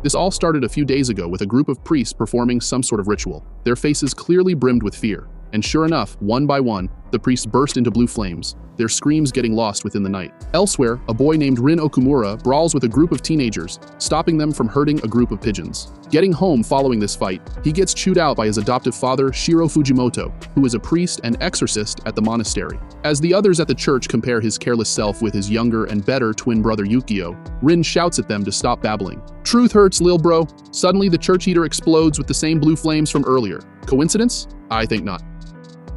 This all started a few days ago with a group of priests performing some sort of ritual, their faces clearly brimmed with fear. And sure enough, one by one, the priests burst into blue flames, their screams getting lost within the night. Elsewhere, a boy named Rin Okumura brawls with a group of teenagers, stopping them from hurting a group of pigeons. Getting home following this fight, he gets chewed out by his adoptive father, Shiro Fujimoto, who is a priest and exorcist at the monastery. As the others at the church compare his careless self with his younger and better twin brother Yukio, Rin shouts at them to stop babbling. Truth hurts, lil bro. Suddenly, the church heater explodes with the same blue flames from earlier. Coincidence? I think not.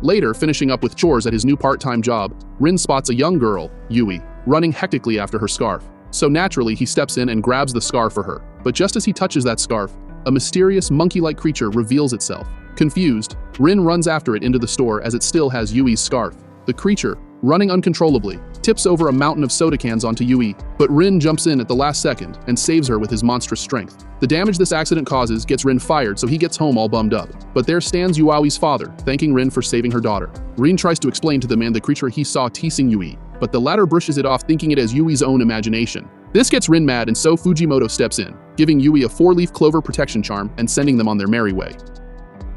Later, finishing up with chores at his new part-time job, Rin spots a young girl, Yui, running hectically after her scarf. So naturally, he steps in and grabs the scarf for her. But just as he touches that scarf, a mysterious monkey-like creature reveals itself. Confused, Rin runs after it into the store as it still has Yui's scarf. The creature, running uncontrollably, tips over a mountain of soda cans onto Yui, but Rin jumps in at the last second and saves her with his monstrous strength. The damage this accident causes gets Rin fired, so he gets home all bummed up. But there stands Yuaoi's father, thanking Rin for saving her daughter. Rin tries to explain to the man the creature he saw teasing Yui, but the latter brushes it off, thinking it as Yui's own imagination. This gets Rin mad, and so Fujimoto steps in, giving Yui a 4-leaf clover protection charm and sending them on their merry way.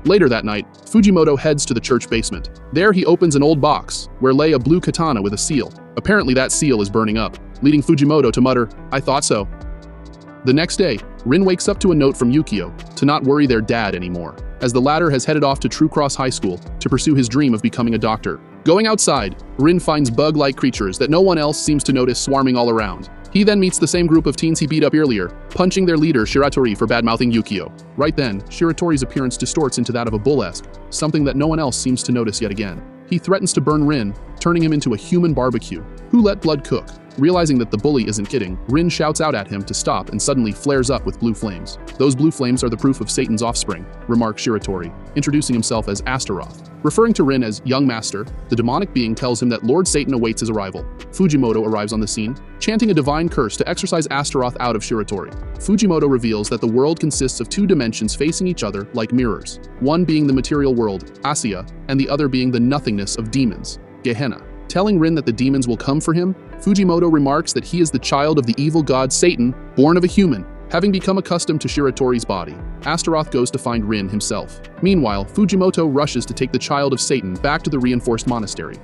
Later that night, Fujimoto heads to the church basement. There he opens an old box, where lay a blue katana with a seal. Apparently that seal is burning up, leading Fujimoto to mutter, "I thought so." The next day, Rin wakes up to a note from Yukio to not worry their dad anymore, as the latter has headed off to True Cross High School to pursue his dream of becoming a doctor. Going outside, Rin finds bug-like creatures that no one else seems to notice swarming all around. He then meets the same group of teens he beat up earlier, punching their leader Shiratori for bad-mouthing Yukio. Right then, Shiratori's appearance distorts into that of a bull-esque, something that no one else seems to notice yet again. He threatens to burn Rin, turning him into a human barbecue. Who let blood cook? Realizing that the bully isn't kidding, Rin shouts out at him to stop and suddenly flares up with blue flames. Those blue flames are the proof of Satan's offspring, remarks Shiratori, introducing himself as Astaroth. Referring to Rin as Young Master, the demonic being tells him that Lord Satan awaits his arrival. Fujimoto arrives on the scene, chanting a divine curse to exorcise Astaroth out of Shiratori. Fujimoto reveals that the world consists of 2 dimensions facing each other like mirrors, one being the material world, Asya, and the other being the nothingness of demons, Gehenna. Telling Rin that the demons will come for him, Fujimoto remarks that he is the child of the evil god Satan, born of a human. Having become accustomed to Shiratori's body, Astaroth goes to find Rin himself. Meanwhile, Fujimoto rushes to take the child of Satan back to the reinforced monastery,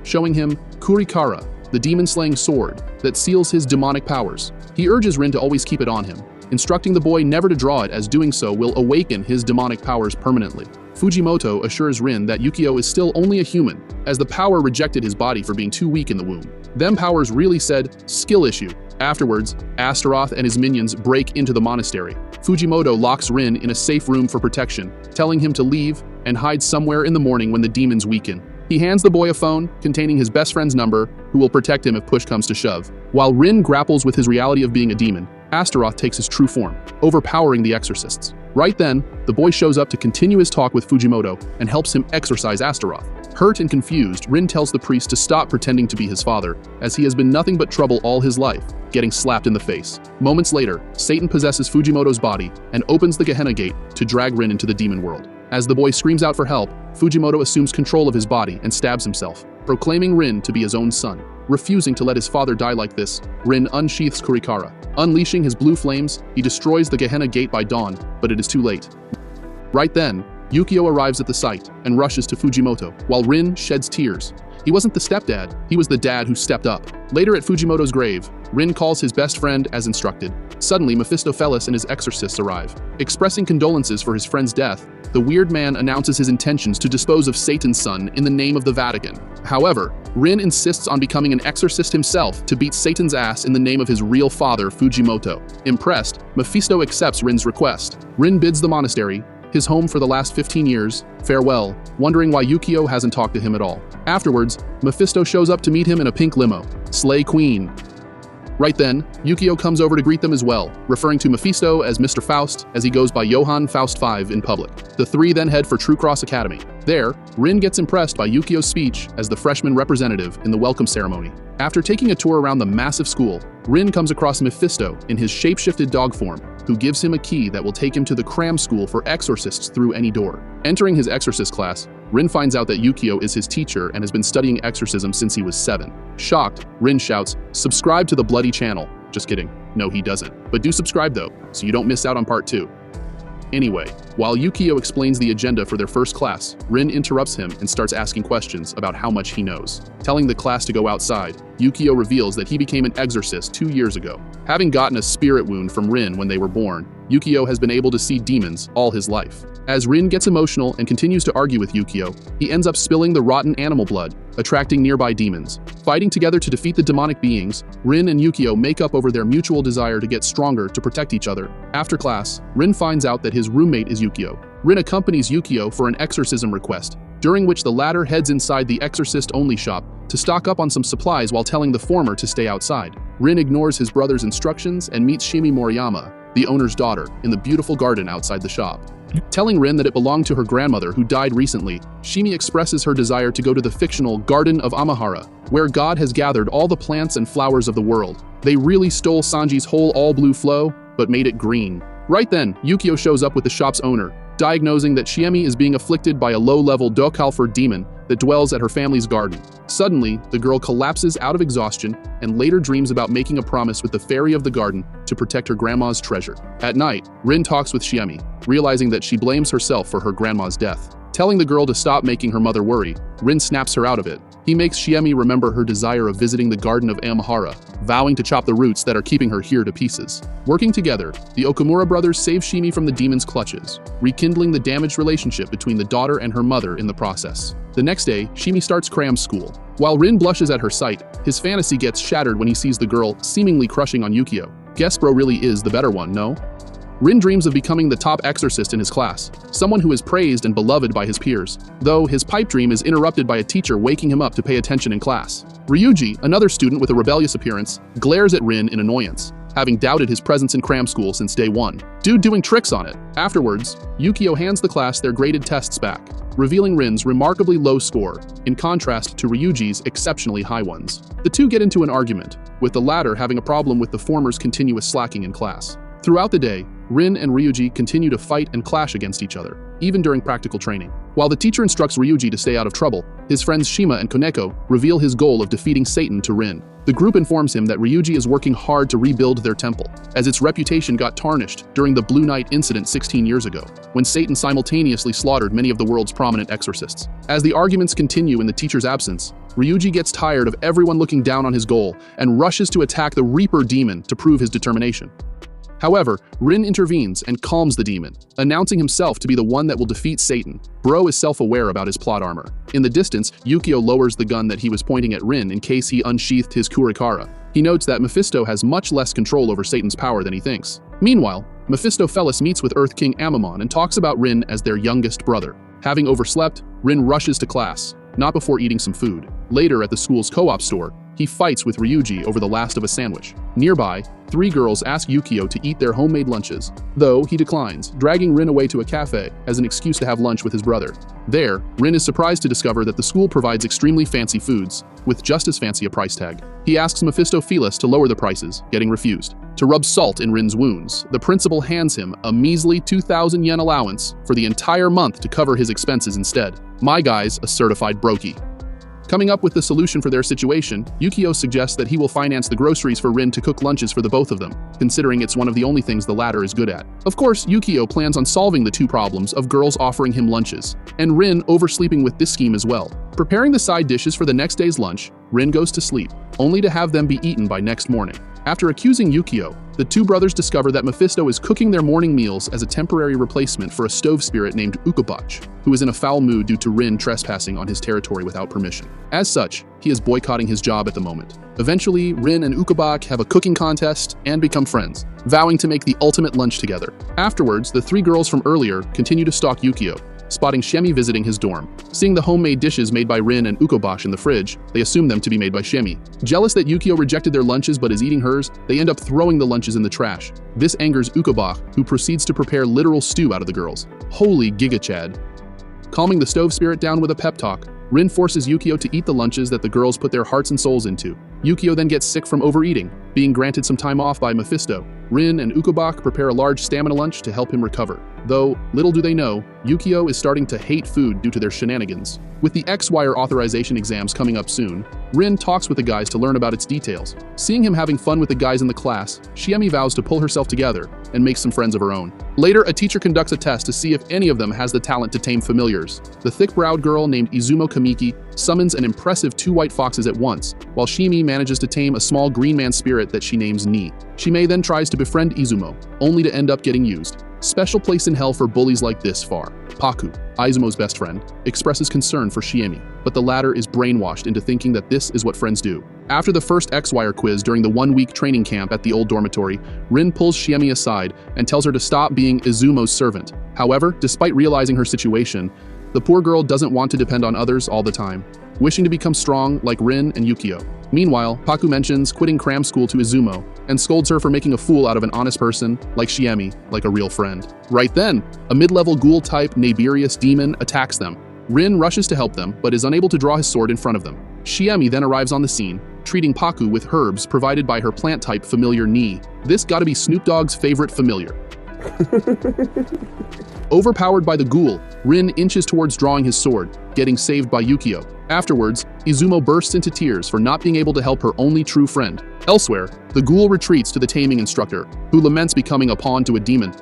showing him Kurikara, the demon-slaying sword that seals his demonic powers. He urges Rin to always keep it on him, instructing the boy never to draw it, as doing so will awaken his demonic powers permanently. Fujimoto assures Rin that Yukio is still only a human, as the power rejected his body for being too weak in the womb. Them powers really said, skill issue. Afterwards, Astaroth and his minions break into the monastery. Fujimoto locks Rin in a safe room for protection, telling him to leave and hide somewhere in the morning when the demons weaken. He hands the boy a phone containing his best friend's number, who will protect him if push comes to shove. While Rin grapples with his reality of being a demon, Astaroth takes his true form, overpowering the exorcists. Right then, the boy shows up to continue his talk with Fujimoto and helps him exorcise Astaroth. Hurt and confused, Rin tells the priest to stop pretending to be his father, as he has been nothing but trouble all his life, getting slapped in the face. Moments later, Satan possesses Fujimoto's body and opens the Gehenna gate to drag Rin into the demon world. As the boy screams out for help, Fujimoto assumes control of his body and stabs himself, proclaiming Rin to be his own son. Refusing to let his father die like this, Rin unsheaths Kurikara. Unleashing his blue flames, he destroys the Gehenna gate by dawn, but it is too late. Right then, Yukio arrives at the site and rushes to Fujimoto, while Rin sheds tears. He wasn't the stepdad, he was the dad who stepped up. Later at Fujimoto's grave, Rin calls his best friend as instructed. Suddenly, Mephistopheles and his exorcists arrive. Expressing condolences for his friend's death, the weird man announces his intentions to dispose of Satan's son in the name of the Vatican. However, Rin insists on becoming an exorcist himself to beat Satan's ass in the name of his real father, Fujimoto. Impressed, Mephisto accepts Rin's request. Rin bids the monastery, his home for the last 15 years, farewell, wondering why Yukio hasn't talked to him at all. Afterwards, Mephisto shows up to meet him in a pink limo. Slay Queen. Right then, Yukio comes over to greet them as well, referring to Mephisto as Mr. Faust, as he goes by Johann Faust V in public. The three then head for True Cross Academy. There, Rin gets impressed by Yukio's speech as the freshman representative in the welcome ceremony. After taking a tour around the massive school, Rin comes across Mephisto in his shape-shifted dog form, who gives him a key that will take him to the cram school for exorcists through any door. Entering his exorcist class, Rin finds out that Yukio is his teacher and has been studying exorcism since he was 7. Shocked, Rin shouts, "Subscribe to the bloody channel." Just kidding. No, he doesn't. But do subscribe though, so you don't miss out on part 2. Anyway, while Yukio explains the agenda for their first class, Rin interrupts him and starts asking questions about how much he knows. Telling the class to go outside, Yukio reveals that he became an exorcist 2 years ago. Having gotten a spirit wound from Rin when they were born, Yukio has been able to see demons all his life. As Rin gets emotional and continues to argue with Yukio, he ends up spilling the rotten animal blood, attracting nearby demons. Fighting together to defeat the demonic beings, Rin and Yukio make up over their mutual desire to get stronger to protect each other. After class, Rin finds out that his roommate is Yukio. Rin accompanies Yukio for an exorcism request, during which the latter heads inside the Exorcist-only shop to stock up on some supplies while telling the former to stay outside. Rin ignores his brother's instructions and meets Shimi Moriyama, the owner's daughter, in the beautiful garden outside the shop. Telling Rin that it belonged to her grandmother who died recently, Shimi expresses her desire to go to the fictional Garden of Amahara, where God has gathered all the plants and flowers of the world. They really stole Sanji's whole all-blue flow, but made it green. Right then, Yukio shows up with the shop's owner, diagnosing that Shiemi is being afflicted by a low-level Dokalfur demon that dwells at her family's garden. Suddenly, the girl collapses out of exhaustion and later dreams about making a promise with the fairy of the garden to protect her grandma's treasure. At night, Rin talks with Shiemi, realizing that she blames herself for her grandma's death. Telling the girl to stop making her mother worry, Rin snaps her out of it. He makes Shiemi remember her desire of visiting the Garden of Amahara, vowing to chop the roots that are keeping her here to pieces. Working together, the Okamura brothers save Shimi from the demon's clutches, rekindling the damaged relationship between the daughter and her mother in the process. The next day, Shimi starts cram school. While Rin blushes at her sight, his fantasy gets shattered when he sees the girl seemingly crushing on Yukio. Guess bro really is the better one, no? Rin dreams of becoming the top exorcist in his class, someone who is praised and beloved by his peers, though his pipe dream is interrupted by a teacher waking him up to pay attention in class. Ryuji, another student with a rebellious appearance, glares at Rin in annoyance, having doubted his presence in cram school since day one. Dude doing tricks on it. Afterwards, Yukio hands the class their graded tests back, revealing Rin's remarkably low score, in contrast to Ryuji's exceptionally high ones. The two get into an argument, with the latter having a problem with the former's continuous slacking in class. Throughout the day, Rin and Ryuji continue to fight and clash against each other, even during practical training. While the teacher instructs Ryuji to stay out of trouble, his friends Shima and Koneko reveal his goal of defeating Satan to Rin. The group informs him that Ryuji is working hard to rebuild their temple, as its reputation got tarnished during the Blue Night incident 16 years ago, when Satan simultaneously slaughtered many of the world's prominent exorcists. As the arguments continue in the teacher's absence, Ryuji gets tired of everyone looking down on his goal and rushes to attack the Reaper demon to prove his determination. However, Rin intervenes and calms the demon, announcing himself to be the one that will defeat Satan. Bro is self-aware about his plot armor. In the distance, Yukio lowers the gun that he was pointing at Rin in case he unsheathed his Kurikara. He notes that Mephisto has much less control over Satan's power than he thinks. Meanwhile, Mephistopheles meets with Earth King Amamon and talks about Rin as their youngest brother. Having overslept, Rin rushes to class, not before eating some food. Later at the school's co-op store, he fights with Ryuji over the last of a sandwich. Nearby, 3 girls ask Yukio to eat their homemade lunches, though he declines, dragging Rin away to a cafe as an excuse to have lunch with his brother. There, Rin is surprised to discover that the school provides extremely fancy foods, with just as fancy a price tag. He asks Mephistopheles to lower the prices, getting refused. To rub salt in Rin's wounds, the principal hands him a measly 2,000 yen allowance for the entire month to cover his expenses instead. My guy's a certified brokey. Coming up with the solution for their situation, Yukio suggests that he will finance the groceries for Rin to cook lunches for the both of them, considering it's one of the only things the latter is good at. Of course, Yukio plans on solving the 2 problems of girls offering him lunches, and Rin oversleeping with this scheme as well. Preparing the side dishes for the next day's lunch, Rin goes to sleep, only to have them be eaten by next morning. After accusing Yukio, the 2 brothers discover that Mephisto is cooking their morning meals as a temporary replacement for a stove spirit named Ukobach, who is in a foul mood due to Rin trespassing on his territory without permission. As such, he is boycotting his job at the moment. Eventually, Rin and Ukobach have a cooking contest and become friends, vowing to make the ultimate lunch together. Afterwards, the 3 girls from earlier continue to stalk Yukio, spotting Shemi visiting his dorm. Seeing the homemade dishes made by Rin and Ukobach in the fridge, they assume them to be made by Shemi. Jealous that Yukio rejected their lunches but is eating hers, they end up throwing the lunches in the trash. This angers Ukobach, who proceeds to prepare literal stew out of the girls. Holy gigachad. Calming the stove spirit down with a pep talk, Rin forces Yukio to eat the lunches that the girls put their hearts and souls into. Yukio then gets sick from overeating, Being granted some time off by Mephisto, Rin and Ukobach prepare a large stamina lunch to help him recover. Though, little do they know, Yukio is starting to hate food due to their shenanigans. With the X-Wire authorization exams coming up soon, Rin talks with the guys to learn about its details. Seeing him having fun with the guys in the class, Shiemi vows to pull herself together and make some friends of her own. Later, a teacher conducts a test to see if any of them has the talent to tame familiars. The thick-browed girl named Izumo Kamiki summons an impressive 2 white foxes at once, while Shimi manages to tame a small green man spirit that she names Ni. Shimei then tries to befriend Izumo, only to end up getting used. Special place in hell for bullies like this far. Paku, Izumo's best friend, expresses concern for Shiemi, but the latter is brainwashed into thinking that this is what friends do. After the first X-Wire quiz during the 1-week training camp at the old dormitory, Rin pulls Shiemi aside and tells her to stop being Izumo's servant. However, despite realizing her situation, the poor girl doesn't want to depend on others all the time, wishing to become strong like Rin and Yukio. Meanwhile, Paku mentions quitting cram school to Izumo and scolds her for making a fool out of an honest person like Shiemi, like a real friend. Right then, a mid-level ghoul-type Naberius demon attacks them. Rin rushes to help them, but is unable to draw his sword in front of them. Shiemi then arrives on the scene, treating Paku with herbs provided by her plant-type familiar Ni. This gotta be Snoop Dogg's favorite familiar. Overpowered by the ghoul, Rin inches towards drawing his sword, getting saved by Yukio. Afterwards, Izumo bursts into tears for not being able to help her only true friend. Elsewhere, the ghoul retreats to the taming instructor, who laments becoming a pawn to a demon.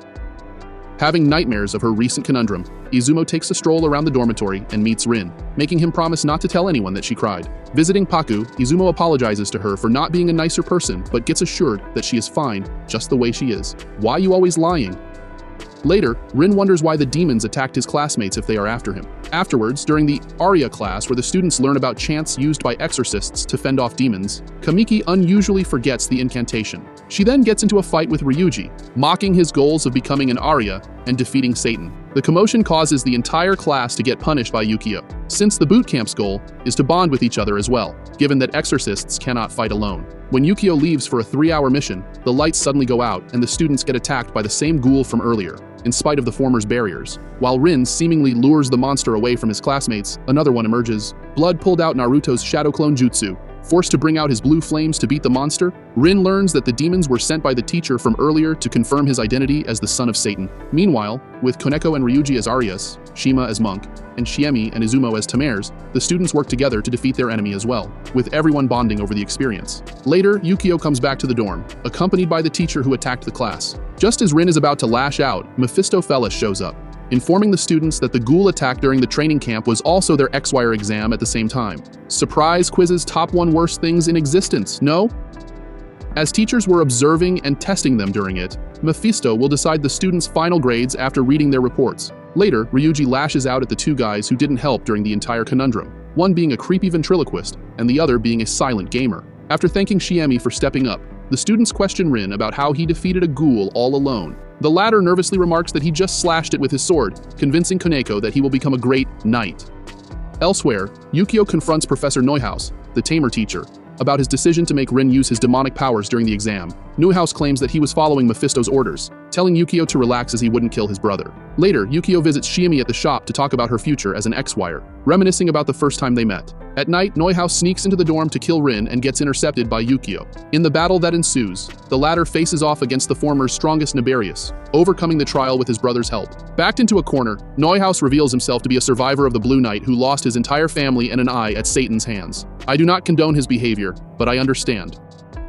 Having nightmares of her recent conundrum, Izumo takes a stroll around the dormitory and meets Rin, making him promise not to tell anyone that she cried. Visiting Paku, Izumo apologizes to her for not being a nicer person, but gets assured that she is fine, just the way she is. Why you always lying? Later, Rin wonders why the demons attacked his classmates if they are after him. Afterwards, during the Arya class where the students learn about chants used by exorcists to fend off demons, Kamiki unusually forgets the incantation. She then gets into a fight with Ryuji, mocking his goals of becoming an Arya and defeating Satan. The commotion causes the entire class to get punished by Yukio, since the boot camp's goal is to bond with each other as well, given that exorcists cannot fight alone. When Yukio leaves for a 3-hour mission, the lights suddenly go out and the students get attacked by the same ghoul from earlier, in spite of the former's barriers. While Rin seemingly lures the monster away from his classmates, another one emerges. Blood pulled out Naruto's shadow clone jutsu. Forced to bring out his blue flames to beat the monster, Rin learns that the demons were sent by the teacher from earlier to confirm his identity as the son of Satan. Meanwhile, with Koneko and Ryuji as Aryas, Shima as Monk, and Shiemi and Izumo as Tamers, the students work together to defeat their enemy as well, with everyone bonding over the experience. Later, Yukio comes back to the dorm, accompanied by the teacher who attacked the class. Just as Rin is about to lash out, Mephistopheles shows up, informing the students that the ghoul attack during the training camp was also their X-Wire exam at the same time. Surprise quizzes top 1 worst things in existence, no? As teachers were observing and testing them during it, Mephisto will decide the students' final grades after reading their reports. Later, Ryuji lashes out at the 2 guys who didn't help during the entire conundrum, one being a creepy ventriloquist and the other being a silent gamer. After thanking Shiemi for stepping up, the students question Rin about how he defeated a ghoul all alone. The latter nervously remarks that he just slashed it with his sword, convincing Koneko that he will become a great knight. Elsewhere, Yukio confronts Professor Neuhaus, the tamer teacher, about his decision to make Rin use his demonic powers during the exam. Neuhaus claims that he was following Mephisto's orders, telling Yukio to relax as he wouldn't kill his brother. Later, Yukio visits Shiemi at the shop to talk about her future as an X-Wire, reminiscing about the first time they met. At night, Neuhaus sneaks into the dorm to kill Rin and gets intercepted by Yukio. In the battle that ensues, the latter faces off against the former's strongest Naberius, overcoming the trial with his brother's help. Backed into a corner, Neuhaus reveals himself to be a survivor of the Blue Knight who lost his entire family and an eye at Satan's hands. I do not condone his behavior, but I understand.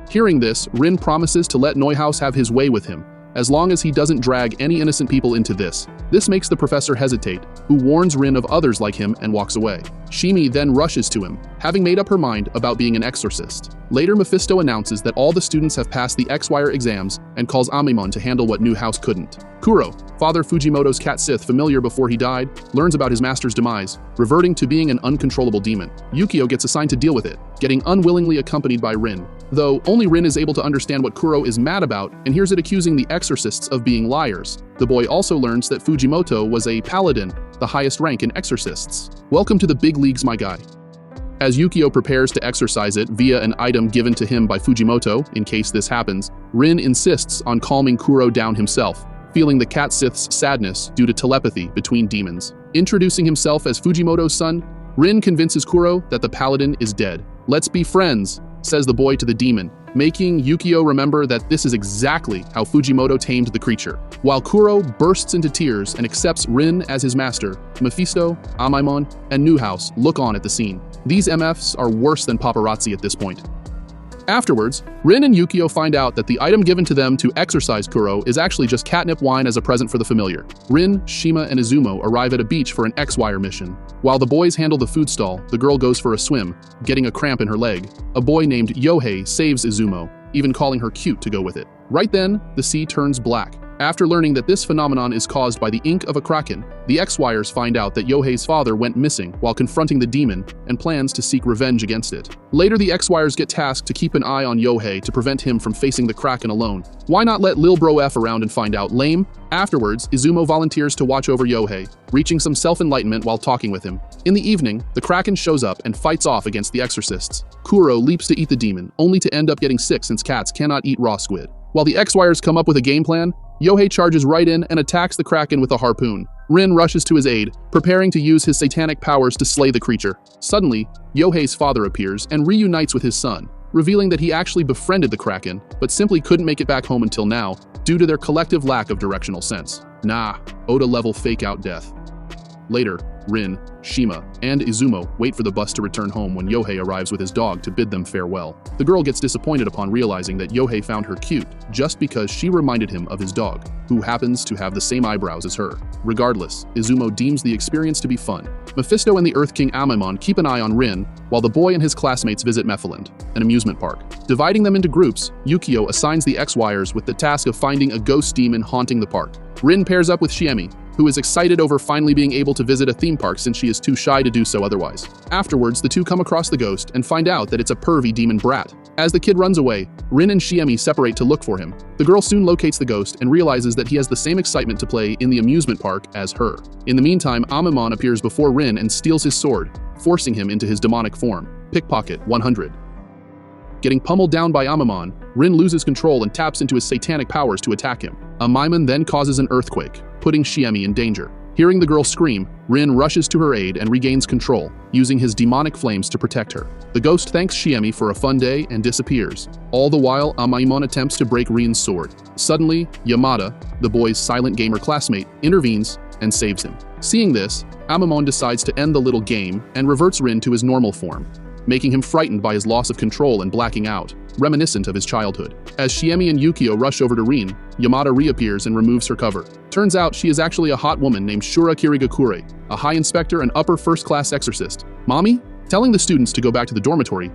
Hearing this, Rin promises to let Neuhaus have his way with him, as long as he doesn't drag any innocent people into this. This makes the professor hesitate, who warns Rin of others like him and walks away. Shimi then rushes to him, having made up her mind about being an exorcist. Later, Mephisto announces that all the students have passed the X-Wire exams and calls Amemon to handle what Neuhaus couldn't. Kuro, Father Fujimoto's cat Sith familiar before he died, learns about his master's demise, reverting to being an uncontrollable demon. Yukio gets assigned to deal with it, getting unwillingly accompanied by Rin. Though only Rin is able to understand what Kuro is mad about and hears it accusing the exorcists of being liars. The boy also learns that Fujimoto was a paladin, the highest rank in exorcists. Welcome to the big leagues, my guy. As Yukio prepares to exorcise it via an item given to him by Fujimoto, in case this happens, Rin insists on calming Kuro down himself, feeling the cat Sith's sadness due to telepathy between demons. Introducing himself as Fujimoto's son, Rin convinces Kuro that the paladin is dead. "Let's be friends," says the boy to the demon, making Yukio remember that this is exactly how Fujimoto tamed the creature. While Kuro bursts into tears and accepts Rin as his master, Mephisto, Amaimon, and Newhouse look on at the scene. These MFs are worse than paparazzi at this point. Afterwards, Rin and Yukio find out that the item given to them to exorcise Kuro is actually just catnip wine as a present for the familiar. Rin, Shima, and Izumo arrive at a beach for an X-Wire mission. While the boys handle the food stall, the girl goes for a swim, getting a cramp in her leg. A boy named Yohei saves Izumo, even calling her cute to go with it. Right then, the sea turns black. After learning that this phenomenon is caused by the ink of a kraken, the X-Wires find out that Yohei's father went missing while confronting the demon and plans to seek revenge against it. Later, the X-Wires get tasked to keep an eye on Yohei to prevent him from facing the kraken alone. Why not let Lil Bro F around and find out? Lame. Afterwards, Izumo volunteers to watch over Yohei, reaching some self-enlightenment while talking with him. In the evening, the kraken shows up and fights off against the exorcists. Kuro leaps to eat the demon, only to end up getting sick since cats cannot eat raw squid. While the X-Wires come up with a game plan, Yohei charges right in and attacks the kraken with a harpoon. Rin rushes to his aid, preparing to use his satanic powers to slay the creature. Suddenly, Yohei's father appears and reunites with his son, revealing that he actually befriended the kraken, but simply couldn't make it back home until now, due to their collective lack of directional sense. Nah, Oda-level fake-out death. Later, Rin, Shima, and Izumo wait for the bus to return home when Yohei arrives with his dog to bid them farewell. The girl gets disappointed upon realizing that Yohei found her cute just because she reminded him of his dog, who happens to have the same eyebrows as her. Regardless, Izumo deems the experience to be fun. Mephisto and the Earth King Amaimon keep an eye on Rin, while the boy and his classmates visit Mephiland, an amusement park. Dividing them into groups, Yukio assigns the X-Wires with the task of finding a ghost demon haunting the park. Rin pairs up with Shiemi, who is excited over finally being able to visit a theme park since she is too shy to do so otherwise. Afterwards, the two come across the ghost and find out that it's a pervy demon brat. As the kid runs away, Rin and Shiemi separate to look for him. The girl soon locates the ghost and realizes that he has the same excitement to play in the amusement park as her. In the meantime, Amaimon appears before Rin and steals his sword, forcing him into his demonic form. Pickpocket 100. Getting pummeled down by Amaimon, Rin loses control and taps into his satanic powers to attack him. Amaimon then causes an earthquake, putting Shiemi in danger. Hearing the girl scream, Rin rushes to her aid and regains control, using his demonic flames to protect her. The ghost thanks Shiemi for a fun day and disappears. All the while, Amaimon attempts to break Rin's sword. Suddenly, Yamada, the boy's silent gamer classmate, intervenes and saves him. Seeing this, Amaimon decides to end the little game and reverts Rin to his normal form, making him frightened by his loss of control and blacking out, reminiscent of his childhood. As Shiemi and Yukio rush over to Rin, Yamada reappears and removes her cover. Turns out she is actually a hot woman named Shura Kirigakure, a high inspector and upper first-class exorcist. Mommy? Telling the students to go back to the dormitory,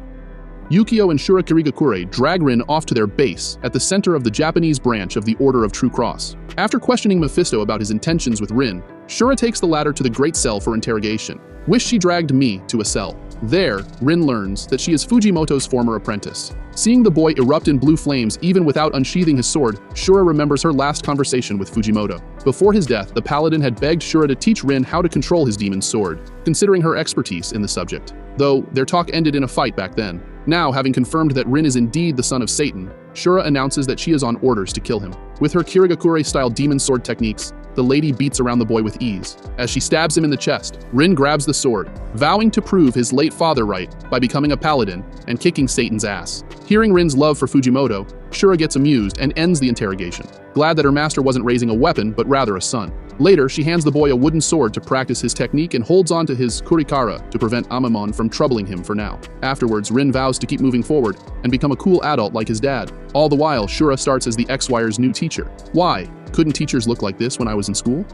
Yukio and Shura Kirigakure drag Rin off to their base at the center of the Japanese branch of the Order of True Cross. After questioning Mephisto about his intentions with Rin, Shura takes the latter to the Great Cell for interrogation. Wish she dragged me to a cell. There, Rin learns that she is Fujimoto's former apprentice. Seeing the boy erupt in blue flames even without unsheathing his sword, Shura remembers her last conversation with Fujimoto. Before his death, the paladin had begged Shura to teach Rin how to control his demon's sword, considering her expertise in the subject. Though, their talk ended in a fight back then. Now, having confirmed that Rin is indeed the son of Satan, Shura announces that she is on orders to kill him. With her Kirigakure-style demon sword techniques, the lady beats around the boy with ease. As she stabs him in the chest, Rin grabs the sword, vowing to prove his late father right by becoming a paladin and kicking Satan's ass. Hearing Rin's love for Fujimoto, Shura gets amused and ends the interrogation, glad that her master wasn't raising a weapon but rather a son. Later, she hands the boy a wooden sword to practice his technique and holds on to his kurikara to prevent Amaimon from troubling him for now. Afterwards, Rin vows to keep moving forward and become a cool adult like his dad. All the while, Shura starts as the X-Wire's new teacher. Why? Couldn't teachers look like this when I was in school?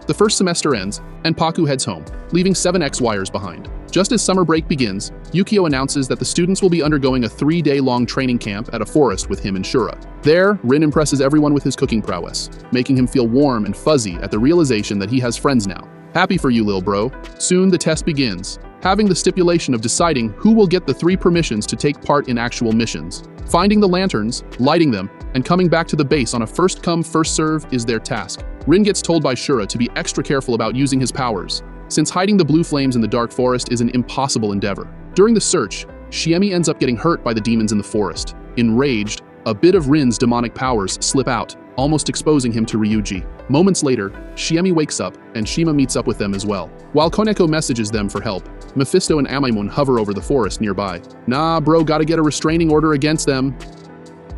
The first semester ends, and Paku heads home, leaving 7 X-Wires behind. Just as summer break begins, Yukio announces that the students will be undergoing a 3-day-long training camp at a forest with him and Shura. There, Rin impresses everyone with his cooking prowess, making him feel warm and fuzzy at the realization that he has friends now. Happy for you, lil bro. Soon the test begins, having the stipulation of deciding who will get the 3 permissions to take part in actual missions. Finding the lanterns, lighting them, and coming back to the base on a first-come, first-serve is their task. Rin gets told by Shura to be extra careful about using his powers, since hiding the blue flames in the dark forest is an impossible endeavor. During the search, Shiemi ends up getting hurt by the demons in the forest. Enraged, a bit of Rin's demonic powers slip out, almost exposing him to Ryuji. Moments later, Shiemi wakes up, and Shima meets up with them as well. While Koneko messages them for help, Mephisto and Amaimon hover over the forest nearby. Nah, bro, gotta get a restraining order against them.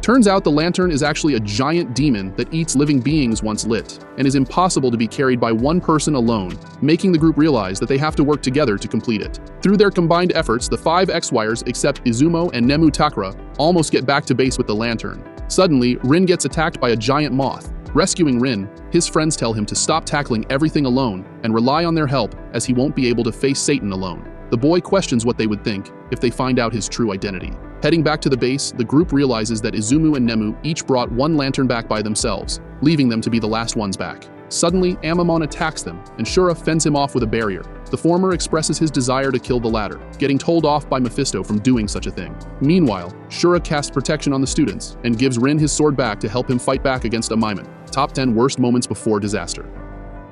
Turns out the lantern is actually a giant demon that eats living beings once lit, and is impossible to be carried by one person alone, making the group realize that they have to work together to complete it. Through their combined efforts, the 5 X-Wires except Izumo and Nemu Takara almost get back to base with the lantern. Suddenly, Rin gets attacked by a giant moth. Rescuing Rin, his friends tell him to stop tackling everything alone and rely on their help, as he won't be able to face Satan alone. The boy questions what they would think if they find out his true identity. Heading back to the base, the group realizes that Izumu and Nemu each brought one lantern back by themselves, leaving them to be the last ones back. Suddenly, Amamon attacks them, and Shura fends him off with a barrier. The former expresses his desire to kill the latter, getting told off by Mephisto from doing such a thing. Meanwhile, Shura casts protection on the students, and gives Rin his sword back to help him fight back against Amaimon. Top 10 worst moments before disaster.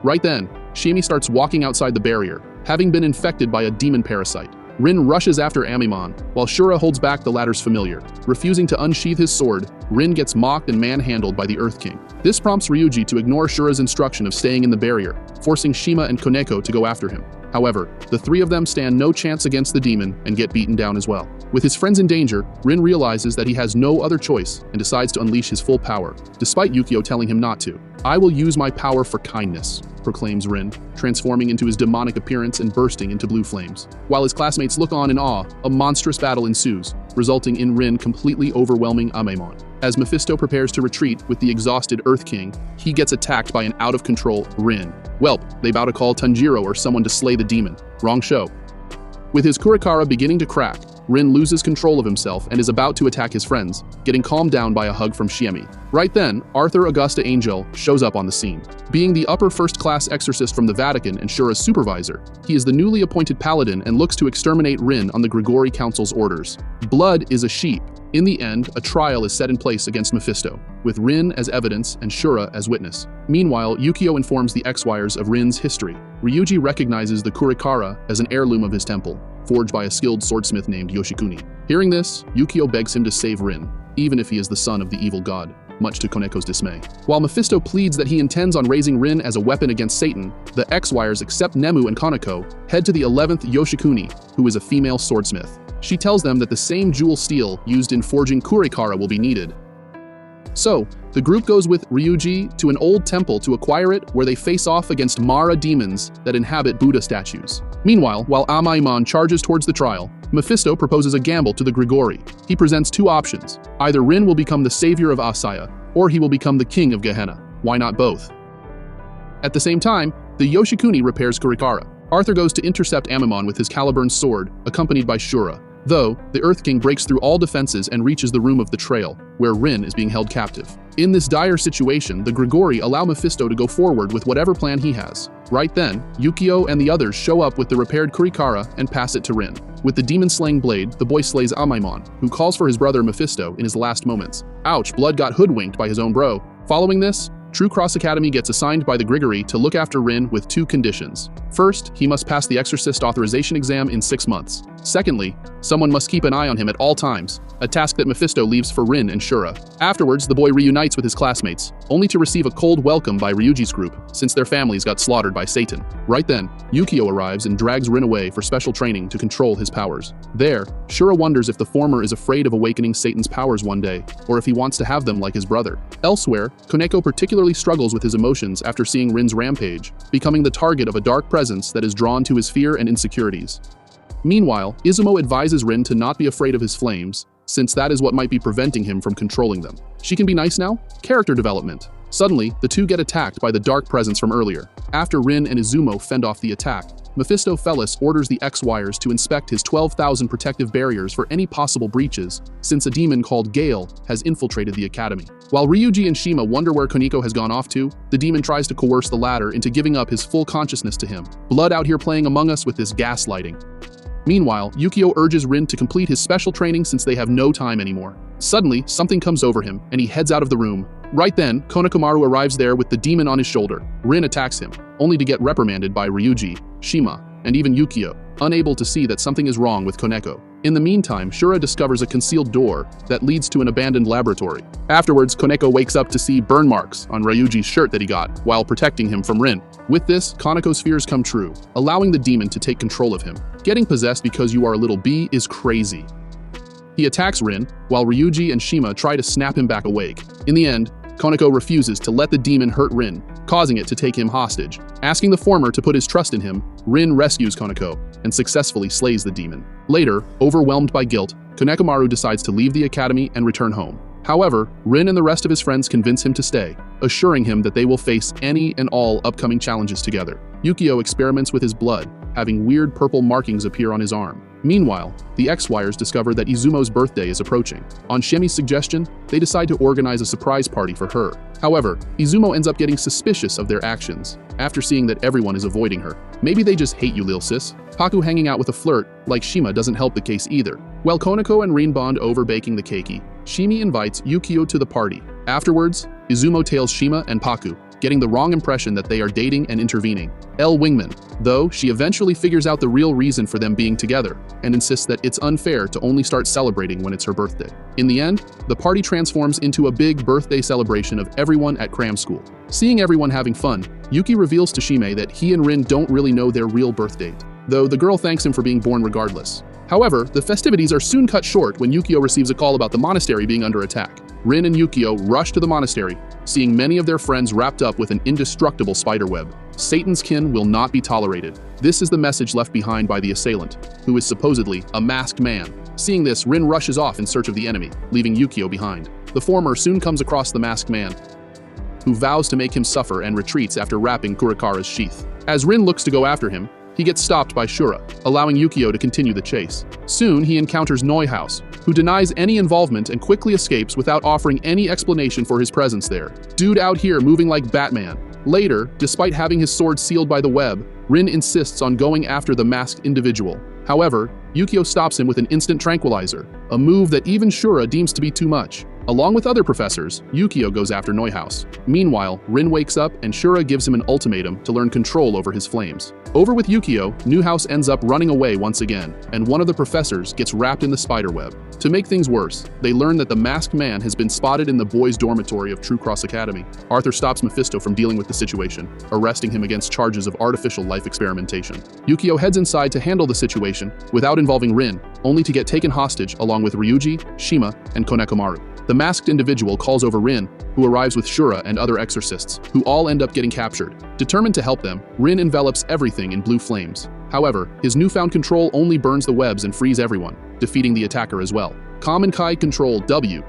Right then, Shiemi starts walking outside the barrier, having been infected by a demon parasite. Rin rushes after Amimon, while Shura holds back the latter's familiar. Refusing to unsheath his sword, Rin gets mocked and manhandled by the Earth King. This prompts Ryuji to ignore Shura's instruction of staying in the barrier, forcing Shima and Koneko to go after him. However, the 3 of them stand no chance against the demon and get beaten down as well. With his friends in danger, Rin realizes that he has no other choice and decides to unleash his full power, despite Yukio telling him not to. "I will use my power for kindness," proclaims Rin, transforming into his demonic appearance and bursting into blue flames. While his classmates look on in awe, a monstrous battle ensues, resulting in Rin completely overwhelming Amaimon. As Mephisto prepares to retreat with the exhausted Earth King, he gets attacked by an out-of-control Rin. Welp, they bow to call Tanjiro or someone to slay the demon. Wrong show. With his Kurikara beginning to crack, Rin loses control of himself and is about to attack his friends, getting calmed down by a hug from Shiemi. Right then, Arthur Augusta Angel shows up on the scene. Being the upper first-class exorcist from the Vatican and Shura's supervisor, he is the newly appointed paladin and looks to exterminate Rin on the Grigori Council's orders. Blood is a sheep. In the end, a trial is set in place against Mephisto, with Rin as evidence and Shura as witness. Meanwhile, Yukio informs the X-Wires of Rin's history. Ryuji recognizes the Kurikara as an heirloom of his temple, forged by a skilled swordsmith named Yoshikuni. Hearing this, Yukio begs him to save Rin, even if he is the son of the evil god, much to Koneko's dismay. While Mephisto pleads that he intends on raising Rin as a weapon against Satan, the X-Wires, except Nemu and Koneko, head to the 11th Yoshikuni, who is a female swordsmith. She tells them that the same jewel steel used in forging Kurikara will be needed. So, the group goes with Ryuji to an old temple to acquire it, where they face off against Mara demons that inhabit Buddha statues. Meanwhile, while Amaimon charges towards the trial, Mephisto proposes a gamble to the Grigori. He presents 2 options. Either Rin will become the savior of Asaya, or he will become the king of Gehenna. Why not both? At the same time, the Yoshikuni repairs Kurikara. Arthur goes to intercept Amimon with his Caliburn sword, accompanied by Shura. Though, the Earth King breaks through all defenses and reaches the room of the trail, where Rin is being held captive. In this dire situation, the Grigori allow Mephisto to go forward with whatever plan he has. Right then, Yukio and the others show up with the repaired Kurikara and pass it to Rin. With the demon-slaying blade, the boy slays Amaimon, who calls for his brother Mephisto in his last moments. Ouch, Blood got hoodwinked by his own bro. Following this, True Cross Academy gets assigned by the Grigori to look after Rin with 2 conditions. First, he must pass the Exorcist authorization exam in 6 months. Secondly, someone must keep an eye on him at all times, a task that Mephisto leaves for Rin and Shura. Afterwards, the boy reunites with his classmates, only to receive a cold welcome by Ryuji's group, since their families got slaughtered by Satan. Right then, Yukio arrives and drags Rin away for special training to control his powers. There, Shura wonders if the former is afraid of awakening Satan's powers one day, or if he wants to have them like his brother. Elsewhere, Koneko particularly struggles with his emotions after seeing Rin's rampage, becoming the target of a dark presence that is drawn to his fear and insecurities. Meanwhile, Izumo advises Rin to not be afraid of his flames, since that is what might be preventing him from controlling them. She can be nice now? Character development. Suddenly, the 2 get attacked by the dark presence from earlier. After Rin and Izumo fend off the attack, Mephisto Felis orders the X-Wires to inspect his 12,000 protective barriers for any possible breaches, since a demon called Gale has infiltrated the academy. While Ryuji and Shima wonder where Koneko has gone off to, the demon tries to coerce the latter into giving up his full consciousness to him. Blood out here playing among us with this gaslighting. Meanwhile, Yukio urges Rin to complete his special training since they have no time anymore. Suddenly, something comes over him, and he heads out of the room. Right then, Konekomaru arrives there with the demon on his shoulder. Rin attacks him, only to get reprimanded by Ryuji, Shima, and even Yukio, unable to see that something is wrong with Koneko. In the meantime, Shura discovers a concealed door that leads to an abandoned laboratory. Afterwards, Koneko wakes up to see burn marks on Ryuji's shirt that he got while protecting him from Rin. With this, Kaneko's fears come true, allowing the demon to take control of him. Getting possessed because you are a little bee is crazy. He attacks Rin, while Ryuji and Shima try to snap him back awake. In the end, Koneko refuses to let the demon hurt Rin, causing it to take him hostage. Asking the former to put his trust in him, Rin rescues Koneko and successfully slays the demon. Later, overwhelmed by guilt, Konekomaru decides to leave the academy and return home. However, Rin and the rest of his friends convince him to stay, assuring him that they will face any and all upcoming challenges together. Yukio experiments with his blood, having weird purple markings appear on his arm. Meanwhile, the X-Wires discover that Izumo's birthday is approaching. On Shemi's suggestion, they decide to organize a surprise party for her. However, Izumo ends up getting suspicious of their actions, after seeing that everyone is avoiding her. Maybe they just hate you, lil sis. Paku hanging out with a flirt like Shima doesn't help the case either. While Koneko and Rin bond over baking the keiki, Shimi invites Yukio to the party. Afterwards, Izumo tails Shima and Paku, getting the wrong impression that they are dating and intervening. L. Wingman, though, she eventually figures out the real reason for them being together and insists that it's unfair to only start celebrating when it's her birthday. In the end, the party transforms into a big birthday celebration of everyone at cram school. Seeing everyone having fun, Yuki reveals to Shime that he and Rin don't really know their real birth date, though the girl thanks him for being born regardless. However, the festivities are soon cut short when Yukio receives a call about the monastery being under attack. Rin and Yukio rush to the monastery, seeing many of their friends wrapped up with an indestructible spiderweb. Satan's kin will not be tolerated. This is the message left behind by the assailant, who is supposedly a masked man. Seeing this, Rin rushes off in search of the enemy, leaving Yukio behind. The former soon comes across the masked man, who vows to make him suffer and retreats after wrapping Kurikara's sheath. As Rin looks to go after him, he gets stopped by Shura, allowing Yukio to continue the chase. Soon, he encounters Neuhaus, who denies any involvement and quickly escapes without offering any explanation for his presence there. Dude out here moving like Batman. Later, despite having his sword sealed by the web, Rin insists on going after the masked individual. However, Yukio stops him with an instant tranquilizer, a move that even Shura deems to be too much. Along with other professors, Yukio goes after Neuhaus. Meanwhile, Rin wakes up and Shura gives him an ultimatum to learn control over his flames. Over with Yukio, Neuhaus ends up running away once again, and one of the professors gets wrapped in the spiderweb. To make things worse, they learn that the masked man has been spotted in the boys' dormitory of True Cross Academy. Arthur stops Mephisto from dealing with the situation, arresting him against charges of artificial life experimentation. Yukio heads inside to handle the situation without involving Rin, only to get taken hostage along with Ryuji, Shima, and Konekomaru. The masked individual calls over Rin, who arrives with Shura and other exorcists, who all end up getting captured. Determined to help them, Rin envelops everything in blue flames. However, his newfound control only burns the webs and frees everyone, defeating the attacker as well. Common Kai Control W.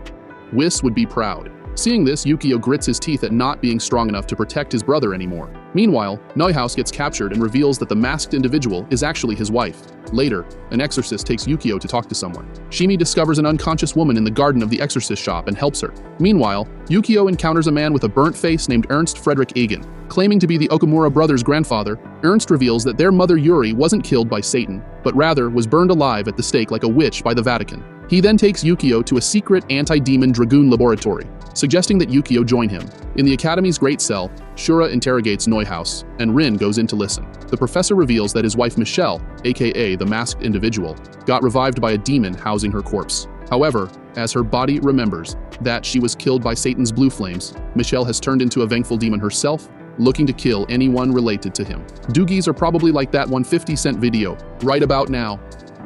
Whis would be proud. Seeing this, Yukio grits his teeth at not being strong enough to protect his brother anymore. Meanwhile, Neuhaus gets captured and reveals that the masked individual is actually his wife. Later, an exorcist takes Yukio to talk to someone. Shimi discovers an unconscious woman in the garden of the exorcist shop and helps her. Meanwhile, Yukio encounters a man with a burnt face named Ernst Frederick Egan. Claiming to be the Okamura brothers' grandfather, Ernst reveals that their mother Yuri wasn't killed by Satan, but rather was burned alive at the stake like a witch by the Vatican. He then takes Yukio to a secret anti-demon dragoon laboratory, suggesting that Yukio join him. In the Academy's great cell, Shura interrogates Neuhaus, and Rin goes in to listen. The professor reveals that his wife Michelle, aka the masked individual, got revived by a demon housing her corpse. However, as her body remembers that she was killed by Satan's blue flames, Michelle has turned into a vengeful demon herself, looking to kill anyone related to him. Doogies are probably like that 150-cent video, right about now.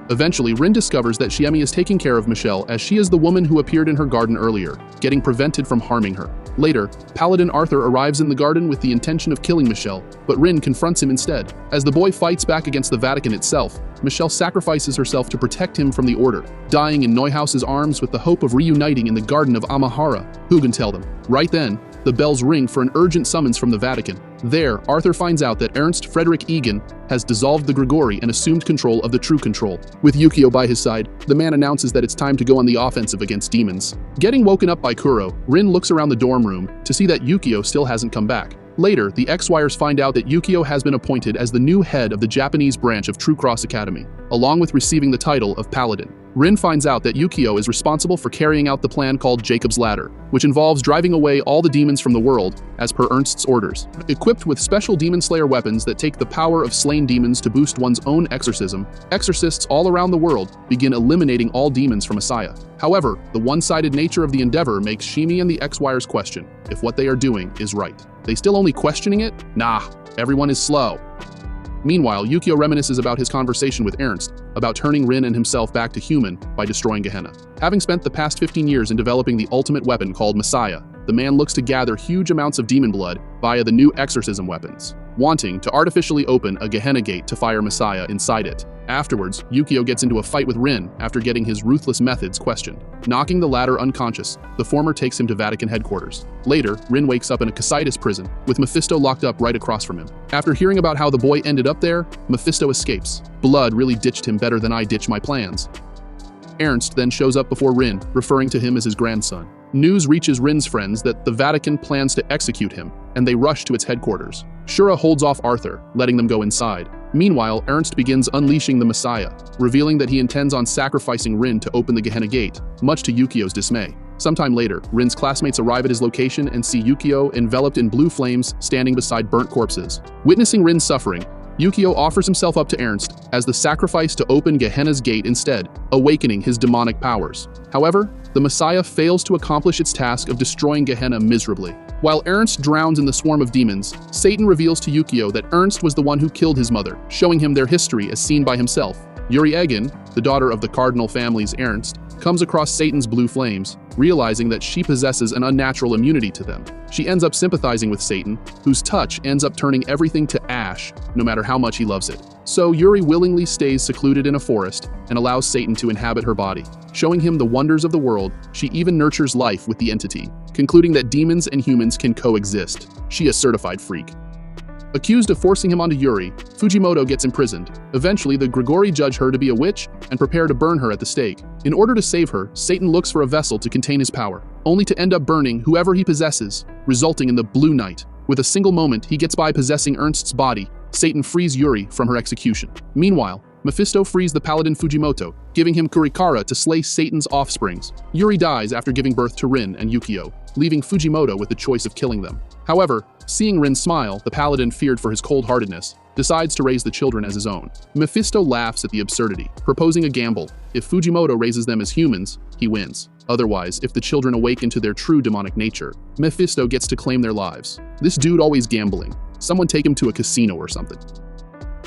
Eventually, Rin discovers that Shiemi is taking care of Michelle as she is the woman who appeared in her garden earlier, getting prevented from harming her. Later, Paladin Arthur arrives in the garden with the intention of killing Michelle, but Rin confronts him instead. As the boy fights back against the Vatican itself, Michelle sacrifices herself to protect him from the Order, dying in Neuhaus's arms with the hope of reuniting in the Garden of Amahara. Who can tell them? Right then, the bells ring for an urgent summons from the Vatican. There, Arthur finds out that Ernst Frederick Egan has dissolved the Grigori and assumed control of the True Control. With Yukio by his side, the man announces that it's time to go on the offensive against demons. Getting woken up by Kuro, Rin looks around the dorm room to see that Yukio still hasn't come back. Later, the X-Wires find out that Yukio has been appointed as the new head of the Japanese branch of True Cross Academy, along with receiving the title of Paladin. Rin finds out that Yukio is responsible for carrying out the plan called Jacob's Ladder, which involves driving away all the demons from the world, as per Ernst's orders. Equipped with special demon slayer weapons that take the power of slain demons to boost one's own exorcism, exorcists all around the world begin eliminating all demons from Asaya. However, the one-sided nature of the endeavor makes Shimi and the X-Wires question if what they are doing is right. They still only questioning it? Nah, everyone is slow. Meanwhile, Yukio reminisces about his conversation with Ernst about turning Rin and himself back to human by destroying Gehenna. Having spent the past 15 years in developing the ultimate weapon called Messiah, the man looks to gather huge amounts of demon blood via the new exorcism weapons, wanting to artificially open a Gehenna gate to fire Messiah inside it. Afterwards, Yukio gets into a fight with Rin after getting his ruthless methods questioned. Knocking the latter unconscious, the former takes him to Vatican headquarters. Later, Rin wakes up in a Casitas prison, with Mephisto locked up right across from him. After hearing about how the boy ended up there, Mephisto escapes. Blood really ditched him better than I ditch my plans. Ernst then shows up before Rin, referring to him as his grandson. News reaches Rin's friends that the Vatican plans to execute him, and they rush to its headquarters. Shura holds off Arthur, letting them go inside. Meanwhile, Ernst begins unleashing the Messiah, revealing that he intends on sacrificing Rin to open the Gehenna gate, much to Yukio's dismay. Sometime later, Rin's classmates arrive at his location and see Yukio enveloped in blue flames standing beside burnt corpses. Witnessing Rin's suffering, Yukio offers himself up to Ernst as the sacrifice to open Gehenna's gate instead, awakening his demonic powers. However, the Messiah fails to accomplish its task of destroying Gehenna miserably. While Ernst drowns in the swarm of demons, Satan reveals to Yukio that Ernst was the one who killed his mother, showing him their history as seen by himself. Yuri Egin, the daughter of the cardinal family's Ernst, comes across Satan's blue flames, realizing that she possesses an unnatural immunity to them. She ends up sympathizing with Satan, whose touch ends up turning everything to ash, no matter how much he loves it. So Yuri willingly stays secluded in a forest and allows Satan to inhabit her body. Showing him the wonders of the world, she even nurtures life with the entity, concluding that demons and humans can coexist. She a certified freak. Accused of forcing him onto Yuri, Fujimoto gets imprisoned. Eventually, the Grigori judge her to be a witch and prepare to burn her at the stake. In order to save her, Satan looks for a vessel to contain his power, only to end up burning whoever he possesses, resulting in the Blue Knight. With a single moment, he gets by possessing Ernst's body. Satan frees Yuri from her execution. Meanwhile, Mephisto frees the paladin Fujimoto, giving him Kurikara to slay Satan's offsprings. Yuri dies after giving birth to Rin and Yukio, leaving Fujimoto with the choice of killing them. However, seeing Rin smile, the paladin, feared for his cold-heartedness, decides to raise the children as his own. Mephisto laughs at the absurdity, proposing a gamble. If Fujimoto raises them as humans, he wins. Otherwise, if the children awaken to their true demonic nature, Mephisto gets to claim their lives. This dude always gambling. Someone take him to a casino or something.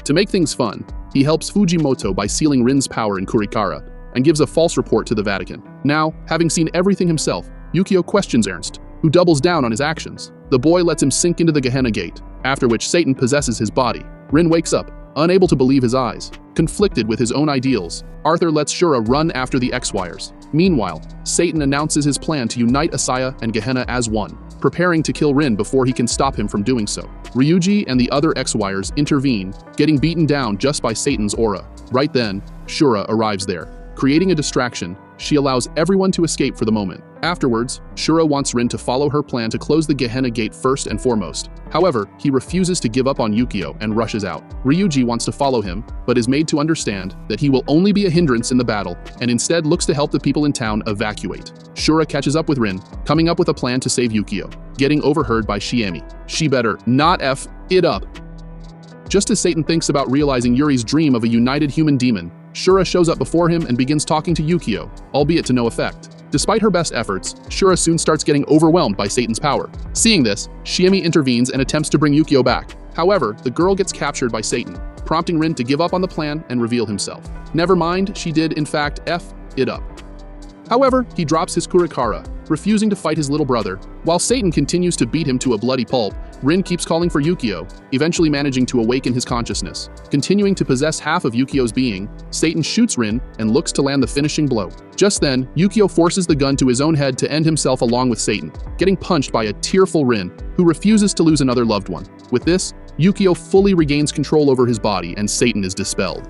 To make things fun, he helps Fujimoto by sealing Rin's power in Kurikara and gives a false report to the Vatican. Now, having seen everything himself, Yukio questions Ernst, who doubles down on his actions. The boy lets him sink into the Gehenna gate, after which Satan possesses his body. Rin wakes up, unable to believe his eyes. Conflicted with his own ideals, Arthur lets Shura run after the X-Wires. Meanwhile, Satan announces his plan to unite Asaya and Gehenna as one, preparing to kill Rin before he can stop him from doing so. Ryuji and the other X-Wires intervene, getting beaten down just by Satan's aura. Right then, Shura arrives there. Creating a distraction, she allows everyone to escape for the moment. Afterwards, Shura wants Rin to follow her plan to close the Gehenna gate first and foremost. However, he refuses to give up on Yukio and rushes out. Ryuji wants to follow him, but is made to understand that he will only be a hindrance in the battle and instead looks to help the people in town evacuate. Shura catches up with Rin, coming up with a plan to save Yukio, getting overheard by Shiemi. She better not F it up. Just as Satan thinks about realizing Yuri's dream of a united human demon, Shura shows up before him and begins talking to Yukio, albeit to no effect. Despite her best efforts, Shura soon starts getting overwhelmed by Satan's power. Seeing this, Shiemi intervenes and attempts to bring Yukio back. However, the girl gets captured by Satan, prompting Rin to give up on the plan and reveal himself. Never mind, she did in fact F it up. However, he drops his Kurikara, refusing to fight his little brother. While Satan continues to beat him to a bloody pulp, Rin keeps calling for Yukio, eventually managing to awaken his consciousness. Continuing to possess half of Yukio's being, Satan shoots Rin and looks to land the finishing blow. Just then, Yukio forces the gun to his own head to end himself along with Satan, getting punched by a tearful Rin, who refuses to lose another loved one. With this, Yukio fully regains control over his body and Satan is dispelled.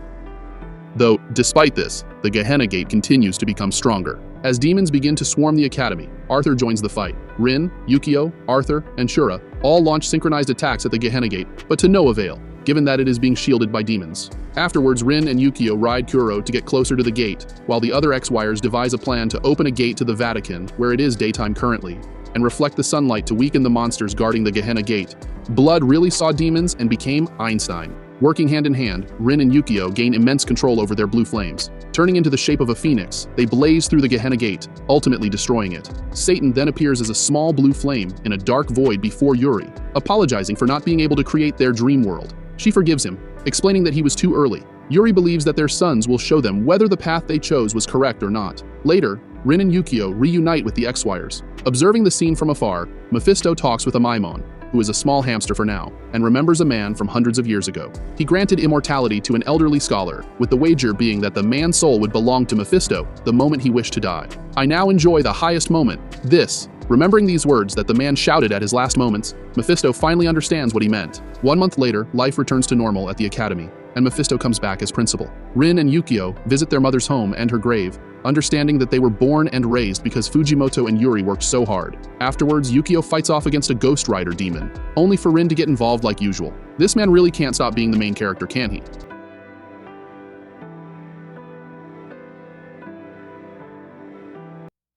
Though, despite this, the Gehenna gate continues to become stronger. As demons begin to swarm the academy, Arthur joins the fight. Rin, Yukio, Arthur, and Shura all launch synchronized attacks at the Gehenna gate, but to no avail. given that it is being shielded by demons. Afterwards, Rin and Yukio ride Kuro to get closer to the gate, while the other X-Wires devise a plan to open a gate to the Vatican, where it is daytime currently, and reflect the sunlight to weaken the monsters guarding the Gehenna Gate. Blood really saw demons and became Einstein. Working hand in hand, Rin and Yukio gain immense control over their blue flames. Turning into the shape of a phoenix, they blaze through the Gehenna Gate, ultimately destroying it. Satan then appears as a small blue flame in a dark void before Yuri, apologizing for not being able to create their dream world. She forgives him, explaining that he was too early. Yuri believes that their sons will show them whether the path they chose was correct or not. Later, Rin and Yukio reunite with the X-Wires. Observing the scene from afar, Mephisto talks with a Maimon, who is a small hamster for now, and remembers a man from hundreds of years ago. He granted immortality to an elderly scholar, with the wager being that the man's soul would belong to Mephisto the moment he wished to die. I now enjoy the highest moment. This. Remembering these words that the man shouted at his last moments, Mephisto finally understands what he meant. 1 month later, life returns to normal at the academy, and Mephisto comes back as principal. Rin and Yukio visit their mother's home and her grave, understanding that they were born and raised because Fujimoto and Yuri worked so hard. Afterwards, Yukio fights off against a Ghost Rider demon, only for Rin to get involved like usual. This man really can't stop being the main character, can he?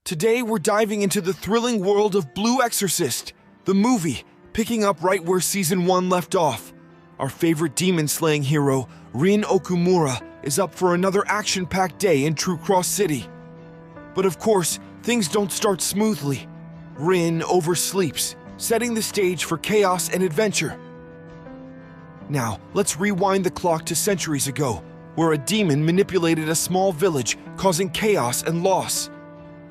Today we're diving into the thrilling world of Blue Exorcist, the movie, picking up right where Season 1 left off. Our favorite demon-slaying hero, Rin Okumura, is up for another action-packed day in True Cross City. But of course, things don't start smoothly. Rin oversleeps, setting the stage for chaos and adventure. Now, let's rewind the clock to centuries ago, where a demon manipulated a small village, causing chaos and loss.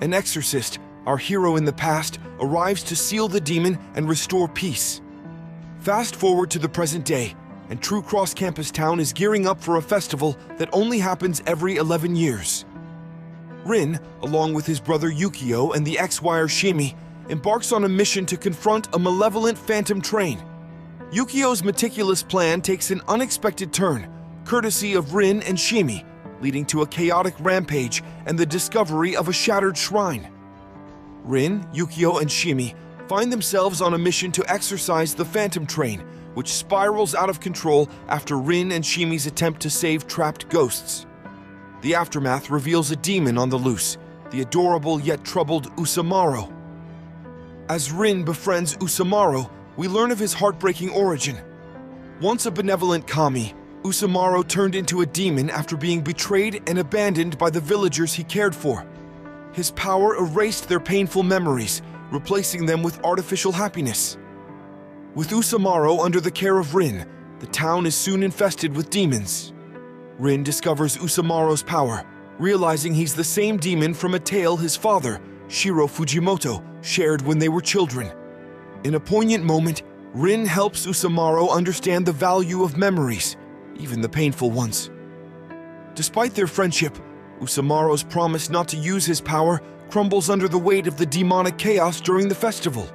An exorcist, our hero in the past, arrives to seal the demon and restore peace. Fast forward to the present day, and True Cross Campus Town is gearing up for a festival that only happens every 11 years. Rin, along with his brother Yukio and the X-Wire Shimi, embarks on a mission to confront a malevolent phantom train. Yukio's meticulous plan takes an unexpected turn, courtesy of Rin and Shimi, leading to a chaotic rampage and the discovery of a shattered shrine. Rin, Yukio, and Shimi find themselves on a mission to exorcise the phantom train, which spirals out of control after Rin and Shimi's attempt to save trapped ghosts. The aftermath reveals a demon on the loose, the adorable yet troubled Usamaro. As Rin befriends Usamaro, we learn of his heartbreaking origin. Once a benevolent kami, Usamaro turned into a demon after being betrayed and abandoned by the villagers he cared for. His power erased their painful memories, replacing them with artificial happiness. With Usamaro under the care of Rin, the town is soon infested with demons. Rin discovers Usamaro's power, realizing he's the same demon from a tale his father, Shiro Fujimoto, shared when they were children. In a poignant moment, Rin helps Usamaro understand the value of memories, even the painful ones. Despite their friendship, Usamaro's promise not to use his power crumbles under the weight of the demonic chaos during the festival.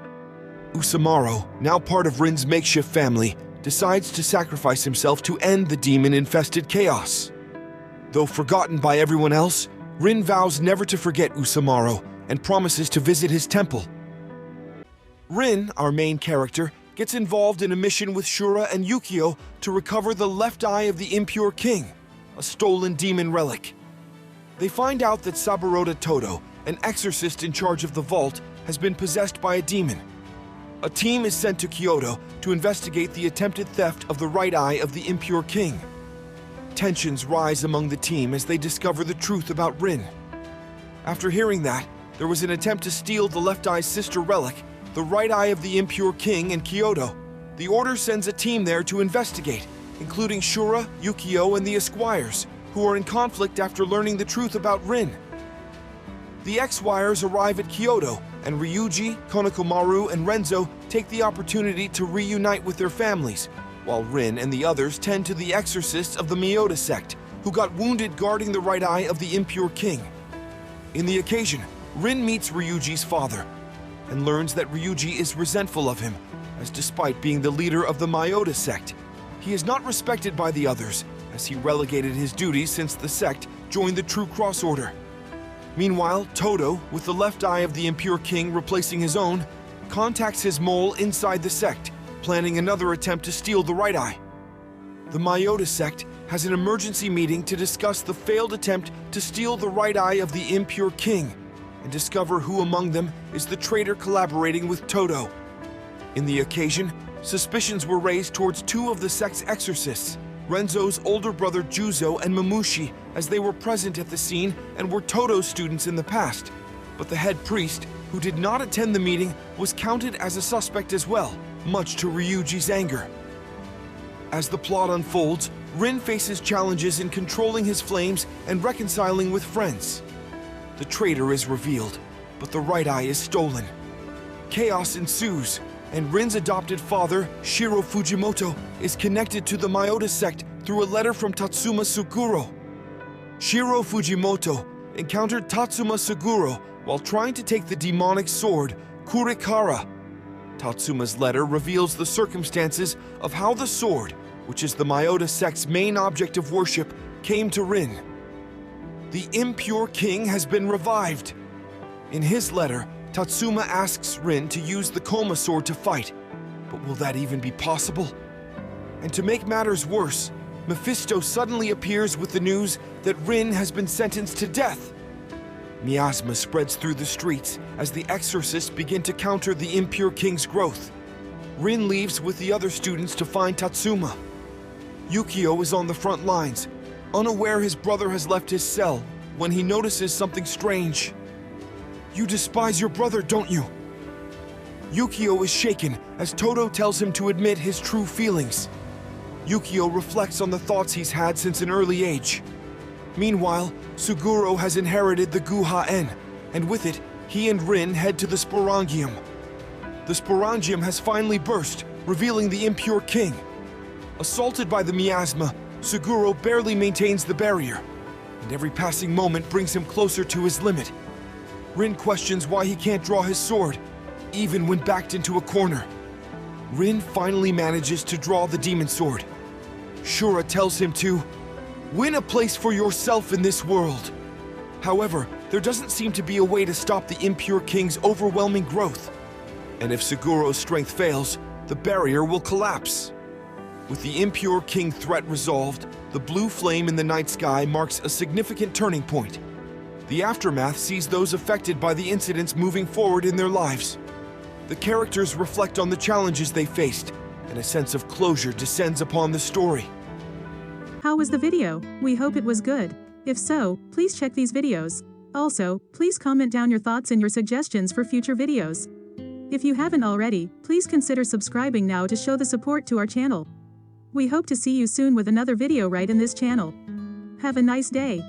Usamaro, now part of Rin's makeshift family, decides to sacrifice himself to end the demon-infested chaos. Though forgotten by everyone else, Rin vows never to forget Usamaro and promises to visit his temple. Rin, our main character, gets involved in a mission with Shura and Yukio to recover the left eye of the impure king, a stolen demon relic. They find out that Saburota Todo, an exorcist in charge of the vault, has been possessed by a demon. A team is sent to Kyoto to investigate the attempted theft of the right eye of the impure king. Tensions rise among the team as they discover the truth about Rin. After hearing that, there was an attempt to steal the left eye's sister relic, the right eye of the impure king, in Kyoto. The Order sends a team there to investigate, including Shura, Yukio, and the Esquires, who are in conflict after learning the truth about Rin. The X-Wires arrive at Kyoto, and Ryuji, Konokomaru, and Renzo take the opportunity to reunite with their families, while Rin and the others tend to the exorcists of the Miyota sect, who got wounded guarding the right eye of the impure king. In the occasion, Rin meets Ryuji's father, and learns that Ryuji is resentful of him, as despite being the leader of the Miyota sect, he is not respected by the others, as he relegated his duties since the sect joined the True Cross Order. Meanwhile, Todo, with the left eye of the impure king replacing his own, contacts his mole inside the sect, planning another attempt to steal the right eye. the Myota sect has an emergency meeting to discuss the failed attempt to steal the right eye of the impure king and discover who among them is the traitor collaborating with Todo. In the occasion, suspicions were raised towards two of the sect's exorcists, Renzo's older brother Juzo and Mamushi, as they were present at the scene and were Todo's students in the past. But the head priest, who did not attend the meeting, was counted as a suspect as well, much to Ryuji's anger. As the plot unfolds, Rin faces challenges in controlling his flames and reconciling with friends. The traitor is revealed, but the right eye is stolen. Chaos ensues, and Rin's adopted father, Shiro Fujimoto, is connected to the Myota sect through a letter from Tatsuma Suguro. Shiro Fujimoto encountered Tatsuma Suguro while trying to take the demonic sword, Kurikara. Tatsuma's letter reveals the circumstances of how the sword, which is the Myota sect's main object of worship, came to Rin. The impure king has been revived. In his letter, Tatsuma asks Rin to use the Koma sword to fight, but will that even be possible? And to make matters worse, Mephisto suddenly appears with the news that Rin has been sentenced to death. Miasma spreads through the streets as the exorcists begin to counter the impure king's growth. Rin leaves with the other students to find Tatsuma. Yukio is on the front lines, unaware his brother has left his cell when he notices something strange. "You despise your brother, don't you?" Yukio is shaken as Todo tells him to admit his true feelings. Yukio reflects on the thoughts he's had since an early age. Meanwhile, Suguro has inherited the Guha-en, and with it, he and Rin head to the Sporangium. The Sporangium has finally burst, revealing the impure king. Assaulted by the miasma, Suguro barely maintains the barrier, and every passing moment brings him closer to his limit. Rin questions why he can't draw his sword, even when backed into a corner. Rin finally manages to draw the demon sword. Shura tells him to win a place for yourself in this world. However, there doesn't seem to be a way to stop the impure king's overwhelming growth. And if Suguro's strength fails, the barrier will collapse. With the impure king threat resolved, the blue flame in the night sky marks a significant turning point. The aftermath sees those affected by the incidents moving forward in their lives. The characters reflect on the challenges they faced, and a sense of closure descends upon the story. How was the video? We hope it was good. If so, please check these videos. Also, please comment down your thoughts and your suggestions for future videos. If you haven't already, please consider subscribing now to show the support to our channel. We hope to see you soon with another video right in this channel. Have a nice day.